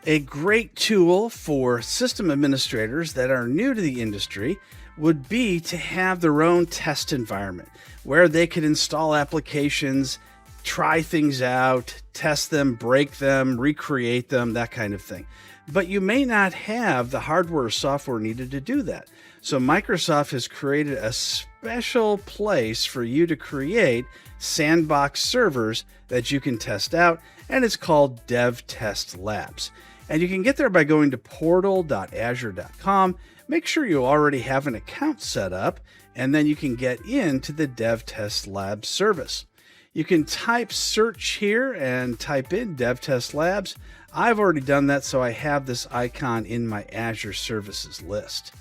A great tool for system administrators that are new to the industry would be to have their own test environment where they could install applications, try things out, test them, break them, recreate them, that kind of thing. But you may not have the hardware or software needed to do that. So Microsoft has created a special place for you to create Sandbox servers that you can test out, and it's called DevTest Labs. And you can get there by going to portal.azure.com. Make sure you already have an account set up, and then you can get into the DevTest Labs service. You can type search here and type in DevTest Labs. I've already done that, so I have this icon in my Azure services list.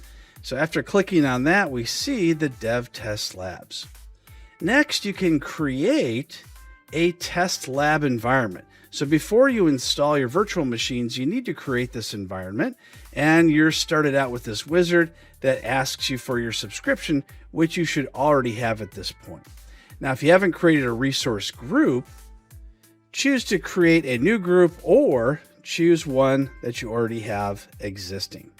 So after clicking on that, we see the DevTest Labs. Next, you can create a test lab environment. So before you install your virtual machines, you need to create this environment, and you're started out with this wizard that asks you for your subscription, which you should already have at this point. Now, if you haven't created a resource group, choose to create a new group or choose one that you already have existing.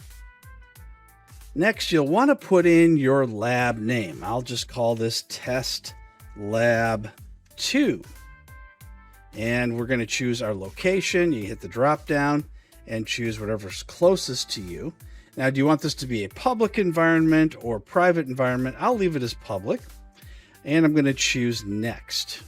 Next, you'll want to put in your lab name. I'll just call this Test Lab 2. And we're going to choose our location. You hit the drop down and choose whatever's closest to you. Now, do you want this to be a public environment or private environment? I'll leave it as public. And I'm going to choose next.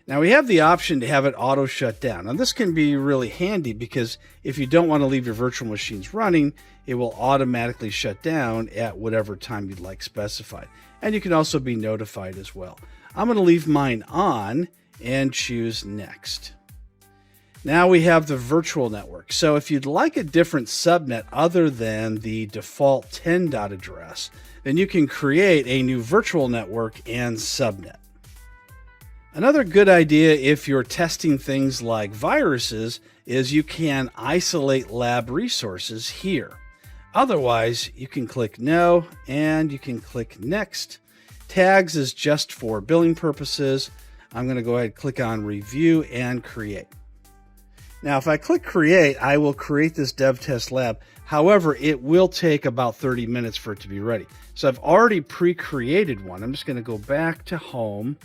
Now we have the option to have it auto shut down. Now this can be really handy because if you don't want to leave your virtual machines running, it will automatically shut down at whatever time you'd like specified. And you can also be notified as well. I'm going to leave mine on and choose next. Now we have the virtual network. So if you'd like a different subnet other than the default 10 dot address, then you can create a new virtual network and subnet. Another good idea if you're testing things like viruses is you can isolate lab resources here. Otherwise, you can click no and you can click next. Tags is just for billing purposes. I'm going to go ahead and click on review and create. Now, if I click create, I will create this DevTest Lab. However, it will take about 30 minutes for it to be ready. So I've already pre-created one. I'm just going to go back to home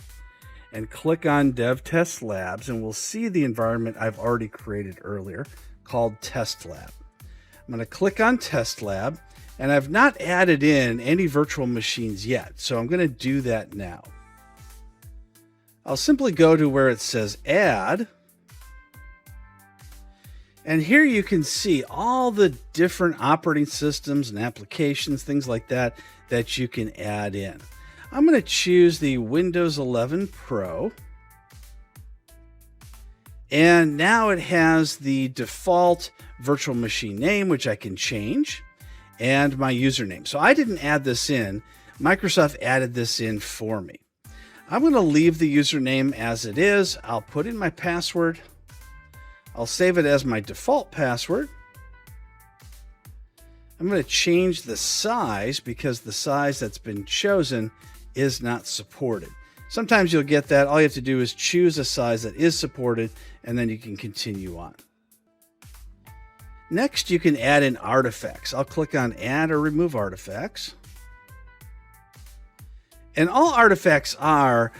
and click on DevTest Labs, and we'll see the environment I've already created earlier called Test Lab. I'm going to click on Test Lab, and I've not added in any virtual machines yet, so I'm going to do that now. I'll simply go to where it says Add, and here you can see all the different operating systems and applications, things like that, that you can add in. I'm going to choose the Windows 11 Pro. And now it has the default virtual machine name, which I can change, and my username. So I didn't add this in. Microsoft added this in for me. I'm going to leave the username as it is. I'll put in my password. I'll save it as my default password. I'm going to change the size because the size that's been chosen is not supported. Sometimes you'll get that. All you have to do is choose a size that is supported, and then you can continue on. Next, you can add in artifacts. I'll click on Add or Remove Artifacts. And all artifacts are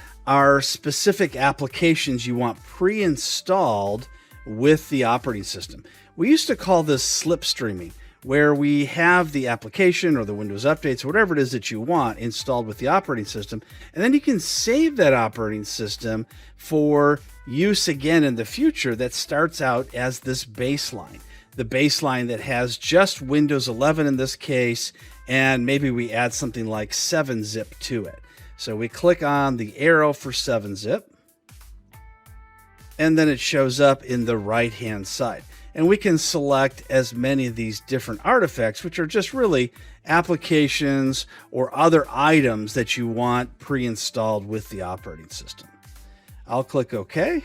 specific applications you want pre-installed with the operating system. We used to call this slipstreaming, where we have the application or the Windows updates, or whatever it is that you want installed with the operating system, and then you can save that operating system for use again in the future that starts out as this baseline. The baseline that has just Windows 11 in this case, and maybe we add something like 7-zip to it. So we click on the arrow for 7-zip, and then it shows up in the right-hand side. And we can select as many of these different artifacts, which are just really applications or other items that you want pre-installed with the operating system. I'll click OK.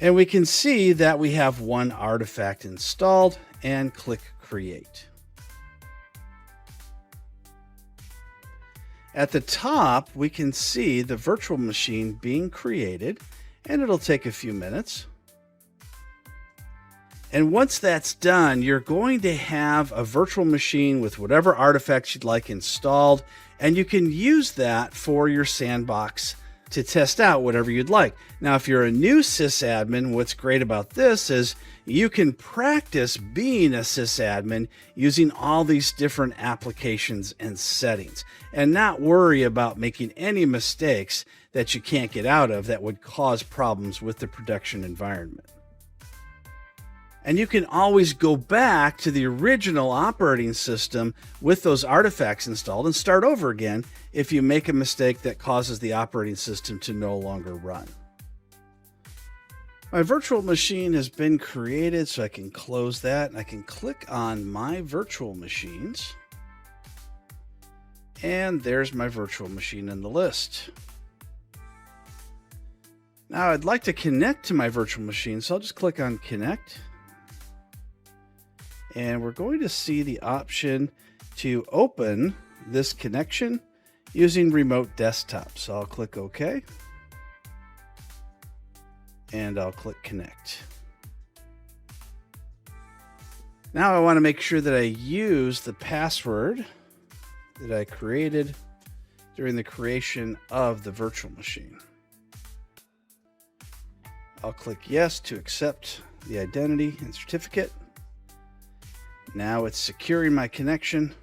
And we can see that we have one artifact installed and click Create. At the top, we can see the virtual machine being created, and it'll take a few minutes. And once that's done, you're going to have a virtual machine with whatever artifacts you'd like installed, and you can use that for your sandbox to test out whatever you'd like. Now, if you're a new sysadmin, what's great about this is you can practice being a sysadmin using all these different applications and settings and not worry about making any mistakes that you can't get out of that would cause problems with the production environment. And you can always go back to the original operating system with those artifacts installed and start over again if you make a mistake that causes the operating system to no longer run. My virtual machine has been created, so I can close that and I can click on my virtual machines. And there's my virtual machine in the list. Now I'd like to connect to my virtual machine, so I'll just click on Connect. And we're going to see the option to open this connection using remote desktop. So I'll click OK. And I'll click Connect. Now I want to make sure that I use the password that I created during the creation of the virtual machine. I'll click Yes to accept the identity and certificate. Now it's securing my connection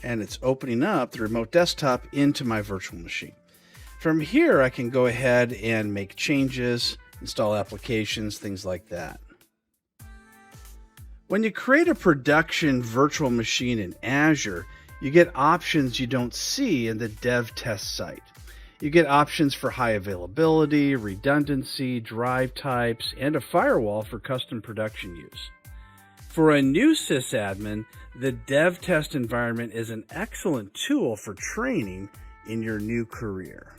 and it's opening up the remote desktop into my virtual machine. From here, I can go ahead and make changes, install applications, things like that. When you create a production virtual machine in Azure, you get options you don't see in the DevTest site. You get options for high availability, redundancy, drive types, and a firewall for custom production use. For a new sysadmin, the DevTest environment is an excellent tool for training in your new career.